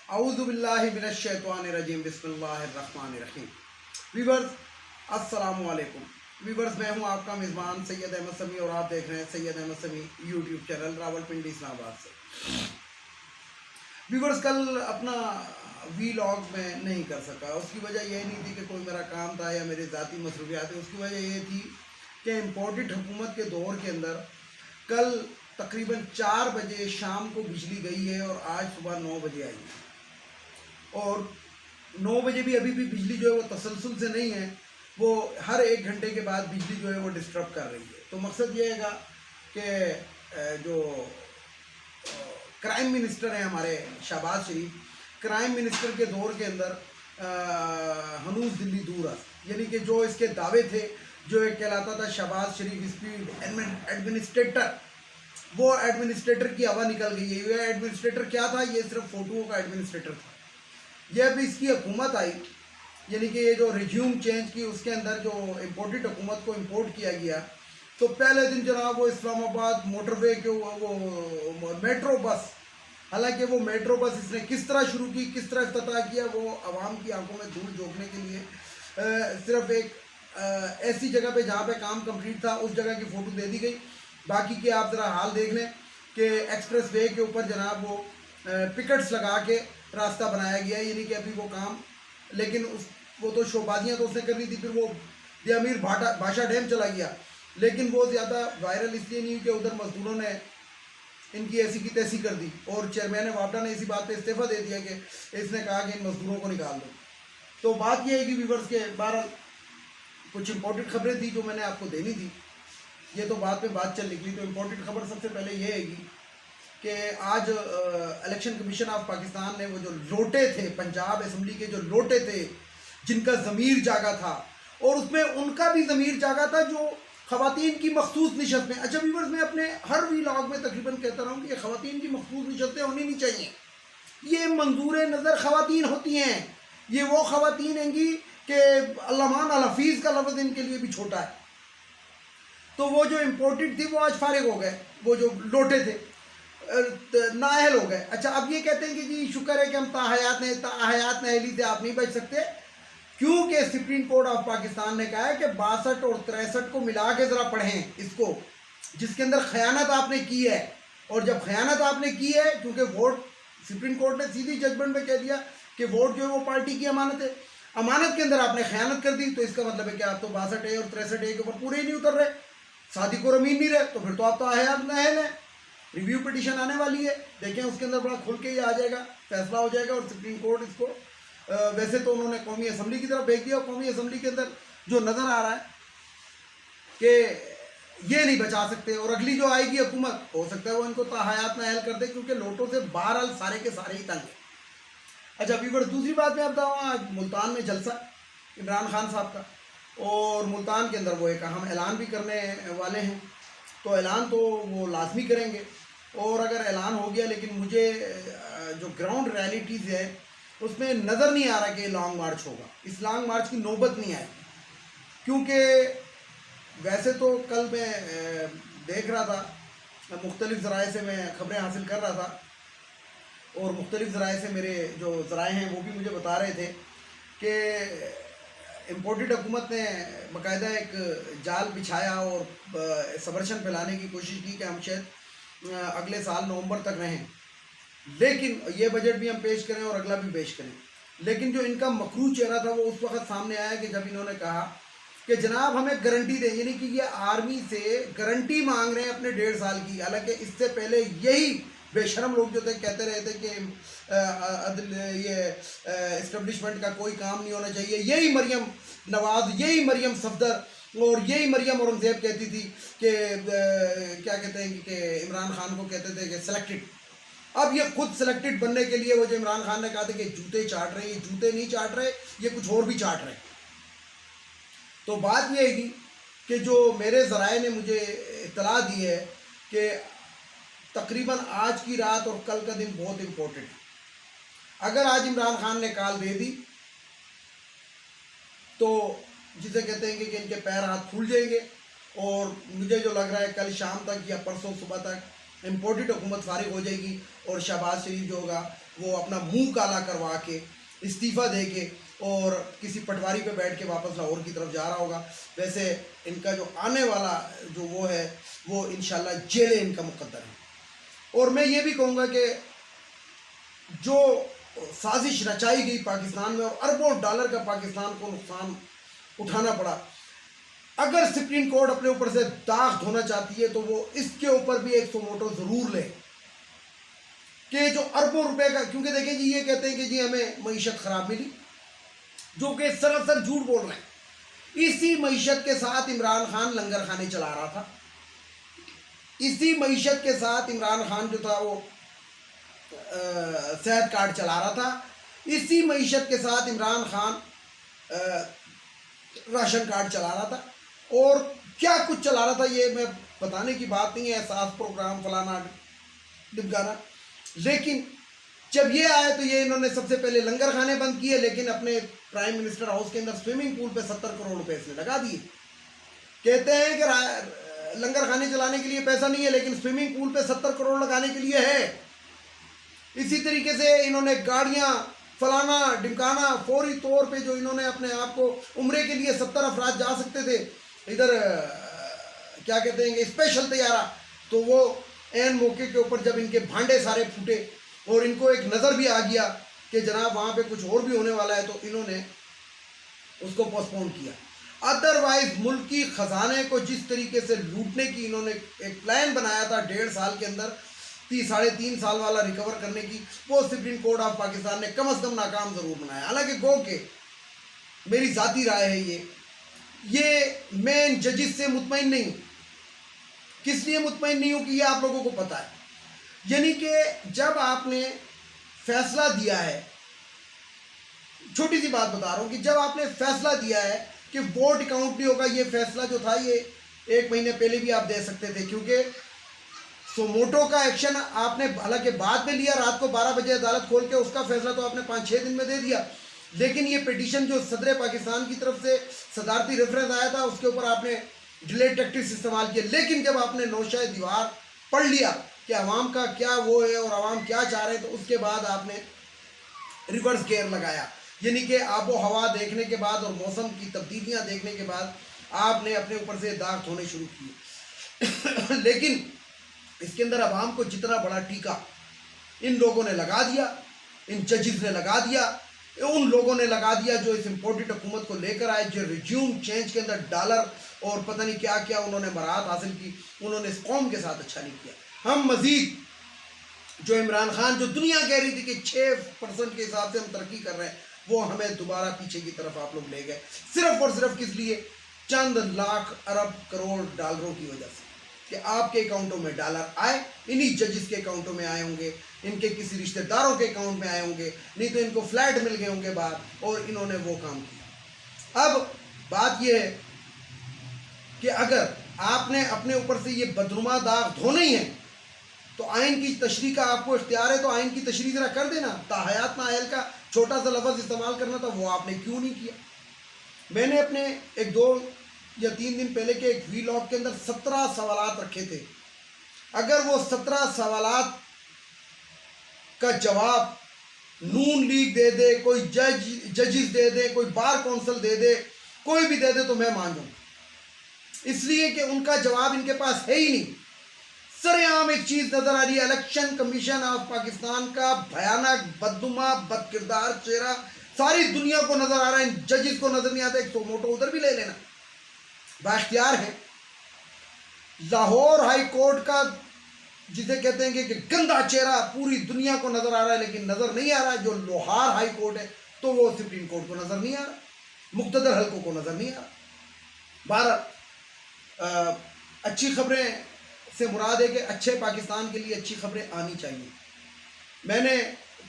اعوذ باللہ من الشیطان الرجیم بسم اللہ الرحمن الرحیم۔ ویورز السلام علیکم۔ ویورز میں ہوں آپ کا میزبان سید احمد سمیع اور آپ دیکھ رہے ہیں سید احمد سمیع یوٹیوب چینل راولپنڈی اسلام آباد سے۔ ویورز کل اپنا وی لاگ میں نہیں کر سکا، اس کی وجہ یہ نہیں تھی کہ کوئی میرا کام تھا یا میرے ذاتی مصروفیات تھے، اس کی وجہ یہ تھی کہ امپورٹڈ حکومت کے دور کے اندر کل تقریباً 4 بجے شام کو بجلی گئی ہے اور آج صبح 9 بجے آئی ہے، اور 9 بجے بھی ابھی بھی بجلی جو ہے وہ تسلسل سے نہیں ہے، وہ ہر 1 گھنٹے کے بعد بجلی جو ہے وہ ڈسٹرب کر رہی ہے۔ تو مقصد یہ ہے کہ جو کرائم منسٹر ہیں ہمارے شہباز شریف، کرائم منسٹر کے دور کے اندر ہنوز دلی دور ہے، یعنی کہ جو اس کے دعوے تھے، جو ایک کہلاتا تھا شہباز شریف اسپیڈ ایڈمنسٹریٹر، وہ ایڈمنسٹریٹر کی ہوا نکل گئی ہے۔ یہ ایڈمنسٹریٹر کیا تھا؟ یہ صرف فوٹوؤں کا ایڈمنسٹریٹر تھا۔ یہ ابھی اس کی حکومت آئی، یعنی کہ یہ جو ریزیوم چینج کی، اس کے اندر جو امپورٹڈ حکومت کو امپورٹ کیا گیا، تو پہلے دن جناب وہ اسلام آباد موٹر وے کے وہ میٹرو بس، حالانکہ وہ میٹرو بس اس نے کس طرح شروع کی، کس طرح افتتاح کیا، وہ عوام کی آنکھوں میں دھول جھونکنے کے لیے صرف ایک ایسی جگہ پہ جہاں پہ کام کمپلیٹ تھا اس جگہ کی فوٹو دے دی گئی۔ باقی کے آپ ذرا حال دیکھ لیں کہ ایکسپریس وے کے اوپر جناب وہ پکٹس لگا کے راستہ بنایا گیا ہے، یعنی کہ ابھی وہ کام، لیکن وہ تو شو بازیاں تو اس نے کرنی تھی، پھر وہ امیر بھاشا ڈیم چلا گیا، لیکن وہ زیادہ وائرل اس لیے نہیں کہ ادھر مزدوروں نے ان کی ایسی کی تیسی کر دی، اور چیئرمین وابڈا نے اسی بات پہ استعفیٰ دے دیا کہ اس نے کہا کہ ان مزدوروں کو نکال دو۔ تو بات یہ ہے کہ ویورز کے بہرحال کچھ امپورٹنٹ خبریں تھیں جو میں نے آپ کو دینی تھی، یہ تو بعد میں بات چل نکلی۔ تو امپورٹنٹ خبر سب سے پہلے یہ ہے گی کہ آج الیکشن کمیشن آف پاکستان نے وہ جو لوٹے تھے، پنجاب اسمبلی کے جو لوٹے تھے جن کا ضمیر جاگا تھا، اور اس میں ان کا بھی ضمیر جاگا تھا جو خواتین کی مخصوص نشست میں۔ اچھا ویورز، میں اپنے ہر وی لاگ میں تقریباً کہتا رہا ہوں کہ خواتین کی مخصوص نشستیں ہونی نہیں چاہیے، یہ منظور نظر خواتین ہوتی ہیں، یہ وہ خواتین ہیں گی کہ علمان الحفیظ کا لفظ ان کے لیے بھی چھوٹا ہے۔ تو وہ جو امپورٹڈ تھی وہ آج فارغ ہو گئے، وہ جو لوٹے تھے نااہل ہو گئے۔ اچھا اب یہ کہتے ہیں کہ جی شکر ہے کہ ہم تاحیات نااہلی سے آپ نہیں بچ سکتے، کیونکہ سپریم کورٹ آف پاکستان نے کہا ہے کہ 62 اور 63 کو ملا کے ذرا پڑھیں اس کو، جس کے اندر خیانت آپ نے کی ہے، اور جب خیانت آپ نے کی ہے، کیونکہ ووٹ سپریم کورٹ نے سیدھی ججمنٹ میں کہہ دیا کہ ووٹ جو ہے وہ پارٹی کی امانت ہے، امانت کے اندر آپ نے خیانت کر دی، تو اس کا مطلب ہے کہ آپ تو 62A اور 63A کے اوپر پورے ہی نہیں اتر رہے، صادق اور امین نہیں رہے، تو پھر تو آپ تو حیات نااہل ہیں۔ ریویو پٹیشن آنے والی ہے، دیکھیں اس کے اندر بڑا کھل کے یہ آ جائے گا، فیصلہ ہو جائے گا، اور سپریم کورٹ اس کو ویسے تو انہوں نے قومی اسمبلی کی طرف بھیج دیا، اور قومی اسمبلی کے اندر جو نظر آ رہا ہے کہ یہ نہیں بچا سکتے، اور اگلی جو آئے گی حکومت ہو سکتا ہے وہ ان کو تاحیات نااہل کر دے، کیونکہ لوٹوں سے بہرحال سارے کے سارے ہی تنگ ہیں۔ اچھا ویورز، دوسری بات میں آپ بتاؤں، آج ملتان میں جلسہ عمران خان صاحب کا، اور ملتان کے اندر وہ ایک اہم اعلان بھی کرنے والے ہیں، تو اعلان تو وہ لازمی کریں گے، اور اگر اعلان ہو گیا، لیکن مجھے جو گراؤنڈ ریالٹیز ہے اس میں نظر نہیں آ رہا کہ لانگ مارچ ہوگا، اس لانگ مارچ کی نوبت نہیں آئی، کیونکہ ویسے تو کل میں دیکھ رہا تھا، مختلف ذرائع سے میں خبریں حاصل کر رہا تھا، اور مختلف ذرائع سے میرے جو ذرائع ہیں وہ بھی مجھے بتا رہے تھے کہ امپورٹڈ حکومت نے باقاعدہ ایک جال بچھایا اور سبرشن پھیلانے کی کوشش کی کہ ہم شاید اگلے سال نومبر تک رہیں، لیکن یہ بجٹ بھی ہم پیش کریں اور اگلا بھی پیش کریں، لیکن جو ان کا مکروہ چہرہ تھا وہ اس وقت سامنے آیا کہ جب انہوں نے کہا کہ جناب ہمیں گارنٹی دیں، یعنی کہ یہ آرمی سے گارنٹی مانگ رہے ہیں اپنے 1.5 سال کی، حالانکہ اس سے پہلے یہی بے شرم لوگ جو تھے کہتے رہے تھے کہ یہ اسٹیبلشمنٹ کا کوئی کام نہیں ہونا چاہیے، یہی مریم نواز، یہی مریم صفدر اور یہی مریم اورنگزیب کہتی تھی کہ کیا کہتے ہیں کہ عمران خان کو کہتے تھے کہ سلیکٹڈ۔ اب یہ خود سلیکٹڈ بننے کے لیے وہ جو عمران خان نے کہا تھا کہ جوتے چاٹ رہے ہیں، یہ جوتے نہیں چاٹ رہے، یہ کچھ اور بھی چاٹ رہے ہیں۔ تو بات یہ ہے کہ جو میرے ذرائع نے مجھے اطلاع دی ہے کہ تقریباً آج کی رات اور کل کا دن بہت امپورٹنٹ ہے، اگر آج عمران خان نے کال دے دی تو جسے کہتے ہیں کہ ان کے پیر ہاتھ پھول جائیں گے، اور مجھے جو لگ رہا ہے کل شام تک یا پرسوں صبح تک امپورٹڈ حکومت فارغ ہو جائے گی اور شہباز شریف جو ہوگا وہ اپنا منہ کالا کروا کے استعفیٰ دے کے اور کسی پٹواری پہ بیٹھ کے واپس لاہور کی طرف جا رہا ہوگا. ویسے ان کا جو آنے والا جو وہ ہے وہ انشاءاللہ جیل ان کا مقدر ہے. اور میں یہ بھی کہوں گا کہ جو سازش رچائی گئی پاکستان میں اور اربوں ڈالر کا پاکستان کو نقصان اٹھانا پڑا, اگر سپریم کورٹ اپنے اوپر سے داغ دھونا چاہتی ہے تو وہ اس کے اوپر بھی ایک سوموٹو ضرور لے کہ جو اربوں روپے کا, کیونکہ دیکھیں جی یہ کہتے ہیں کہ جی ہمیں معیشت خراب ملی, جو کہ سراسر جھوٹ بول رہے ہیں. اسی معیشت کے ساتھ عمران خان لنگر خانے چلا رہا تھا, اسی معیشت کے ساتھ عمران خان جو تھا وہ صحت کارڈ چلا رہا تھا, اسی معیشت کے ساتھ عمران خان راشن کارڈ چلا رہا تھا, اور کیا کچھ چلا رہا تھا یہ میں بتانے کی بات نہیں ہے, احساس پروگرام فلانا ڈمکانا. لیکن جب یہ آئے تو یہ انہوں نے سب سے پہلے لنگر خانے بند کیے, لیکن اپنے پرائم منسٹر ہاؤس کے اندر سوئمنگ پول پہ 70 کروڑ روپے اس نے لگا دیے. کہتے ہیں کہ لنگر خانے چلانے کے لیے پیسہ نہیں ہے, لیکن سوئمنگ پول پہ 70 کروڑ لگانے کے لیے ہے. اسی طریقے سے انہوں نے گاڑیاں فلانا ڈمکانا, فوری طور پہ جو انہوں نے اپنے آپ کو عمرے کے لیے 70 افراد جا سکتے تھے ادھر کیا کہتے ہیں اسپیشل طیارہ, تو وہ عین موقع کے اوپر جب ان کے بھانڈے سارے پھوٹے اور ان کو ایک نظر بھی آ گیا کہ جناب وہاں پہ کچھ اور بھی ہونے والا ہے, تو انہوں نے اس کو پوسٹ پون کیا. ادروائز ملکی خزانے کو جس طریقے سے لوٹنے کی انہوں نے ایک پلان بنایا تھا 1.5 سال کے اندر 3.5 سال والا ریکور کرنے کی, وہ سپریم کورٹ آف پاکستان نے کم از کم ناکام ضرور بنایا. حالانکہ گو کہ میری ذاتی رائے ہے یہ میں ان ججز سے مطمئن نہیں ہوں. کس لیے مطمئن نہیں ہوں کہ یہ آپ لوگوں کو پتہ ہے, یعنی کہ جب آپ نے فیصلہ دیا ہے, چھوٹی سی بات بتا رہا ہوں کہ جب آپ نے فیصلہ دیا ہے کہ ووٹ اکاؤنٹ نہیں ہوگا, یہ فیصلہ جو تھا یہ 1 مہینے پہلے بھی آپ دے سکتے تھے, کیونکہ سوموٹو کا ایکشن آپ نے حالانکہ بعد میں لیا, رات کو 12 بجے عدالت کھول کے اس کا فیصلہ تو آپ نے 5-6 دن میں دے دیا, لیکن یہ پیٹیشن جو صدر پاکستان کی طرف سے صدارتی ریفرنس آیا تھا اس کے اوپر آپ نے ڈیلے ٹیکٹکس استعمال کیے. لیکن جب آپ نے نوشہ دیوار پڑھ لیا کہ عوام کا کیا وہ ہے اور عوام کیا چاہ رہے ہیں, تو اس کے بعد آپ نے ریورس گیئر لگایا, یعنی کہ آب و ہوا دیکھنے کے بعد اور موسم کی تبدیلیاں دیکھنے کے بعد آپ نے اپنے اوپر سے داغ دھونے شروع کیے. لیکن اس کے اندر عوام کو جتنا بڑا ٹیکا ان لوگوں نے لگا دیا, ان ججز نے لگا دیا, ان لوگوں نے لگا دیا جو اس امپورٹڈ حکومت کو لے کر آئے, جو ریجیوم چینج کے اندر ڈالر اور پتہ نہیں کیا کیا انہوں نے برات حاصل کی, انہوں نے اس قوم کے ساتھ اچھا نہیں کیا. ہم مزید جو عمران خان جو دنیا کہہ رہی تھی کہ 6% کے حساب سے ہم ترقی کر رہے ہیں, وہ ہمیں دوبارہ پیچھے کی طرف آپ لوگ لے گئے, صرف اور صرف کس لیے, چند لاکھ ارب کروڑ ڈالروں کی وجہ سے کہ آپ کے اکاؤنٹوں میں ڈالر آئے, انہی ججز کے اکاؤنٹوں میں آئے ہوں گے, ان کے کسی رشتہ داروں کے اکاؤنٹ میں آئے ہوں گے, نہیں تو ان کو فلیٹ مل گئے ہوں گے باہر, اور انہوں نے وہ کام کیا. اب بات یہ ہے کہ اگر آپ نے اپنے اوپر سے یہ بدنما داغ دھونا ہی ہے تو آئین کی تشریح کا آپ کو اختیار ہے, تو آئین کی تشریح ذرا کر دینا. تاحیات نااہل کا چھوٹا سا لفظ استعمال کرنا تھا, وہ آپ نے کیوں نہیں کیا. میں نے اپنے 2 یا 3 دن پہلے کے ایک وی لاگ کے اندر 17 سوالات رکھے تھے. اگر وہ 17 سوالات کا جواب نون لیگ دے دے, کوئی ججز دے دے, کوئی بار کونسل دے دے, کوئی بھی دے دے, تو میں مان جاؤں, اس لیے کہ ان کا جواب ان کے پاس ہے ہی نہیں. سر عام ایک چیز نظر آ رہی ہے, الیکشن کمیشن آف پاکستان کا بھیانک بدنما بد کردار چہرہ ساری دنیا کو نظر آ رہا ہے, ان ججز کو نظر نہیں آتا. ایک سوموٹو ادھر بھی لے لینا, بااختیار ہے. لاہور ہائی کورٹ کا جسے کہتے ہیں کہ گندا چہرہ پوری دنیا کو نظر آ رہا ہے, لیکن نظر نہیں آ رہا ہے جو لوہار ہائی کورٹ ہے, تو وہ سپریم کورٹ کو نظر نہیں آ رہا, مقتدر حلقوں کو نظر نہیں آ رہا. بہرحال اچھی خبریں سے مراد ہے کہ اچھے پاکستان کے لیے اچھی خبریں آنی چاہیے. میں نے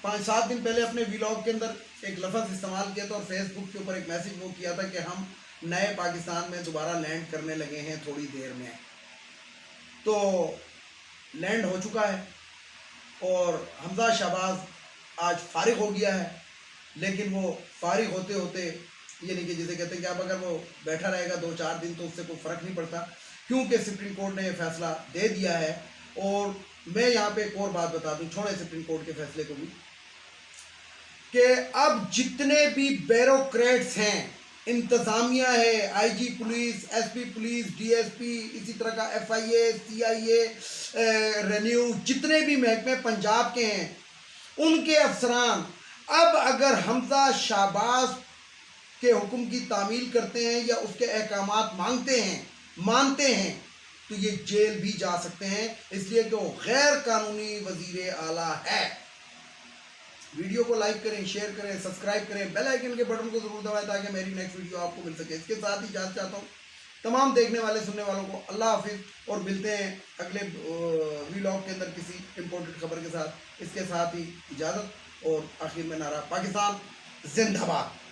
5-7 دن پہلے اپنے ویلاگ کے اندر ایک لفظ استعمال کیا تھا اور فیس بک کے اوپر ایک میسیج وہ کیا تھا کہ ہم نئے پاکستان میں دوبارہ لینڈ کرنے لگے ہیں تھوڑی دیر میں. تو لینڈ ہو چکا ہے اور حمزہ شہباز آج فارغ ہو گیا ہے, لیکن وہ فارغ ہوتے ہوتے یعنی کہ جسے کہتے ہیں کہ اب اگر وہ بیٹھا رہے گا 2-4 دن تو اس سے کوئی فرق نہیں پڑتا, کیونکہ سپریم کورٹ نے یہ فیصلہ دے دیا ہے. اور میں یہاں پہ ایک اور بات بتا دوں، چھوڑیں سپریم کورٹ کے فیصلے کو بھی، کہ اب جتنے بھی بیوروکریٹس ہیں، انتظامیہ ہے، I G police, S P police, D S P, اسی طرح کا ایف آئی اے، سی آئی اے، ریونیو، جتنے بھی محکمے پنجاب کے ہیں، ان کے افسران اب اگر حمزہ شہباز کے حکم کی تعمیل کرتے ہیں یا اس کے احکامات مانتے ہیں تو یہ جیل بھی جا سکتے ہیں، اس لیے کہ وہ غیر قانونی وزیر اعلیٰ ہے۔ ویڈیو کو لائک کریں، شیئر کریں، سبسکرائب کریں، بیل آئیکن کے بٹن کو ضرور دبائیں تاکہ میری نیکسٹ ویڈیو آپ کو مل سکے۔ اس کے ساتھ ہی اجازت چاہتا ہوں تمام دیکھنے والے سننے والوں کو، اللہ حافظ، اور ملتے ہیں اگلے ویلاگ کے اندر کسی امپورٹنٹ خبر کے ساتھ۔ اس کے ساتھ ہی اجازت، اور آخر میں نعرہ پاکستان زندہ باد۔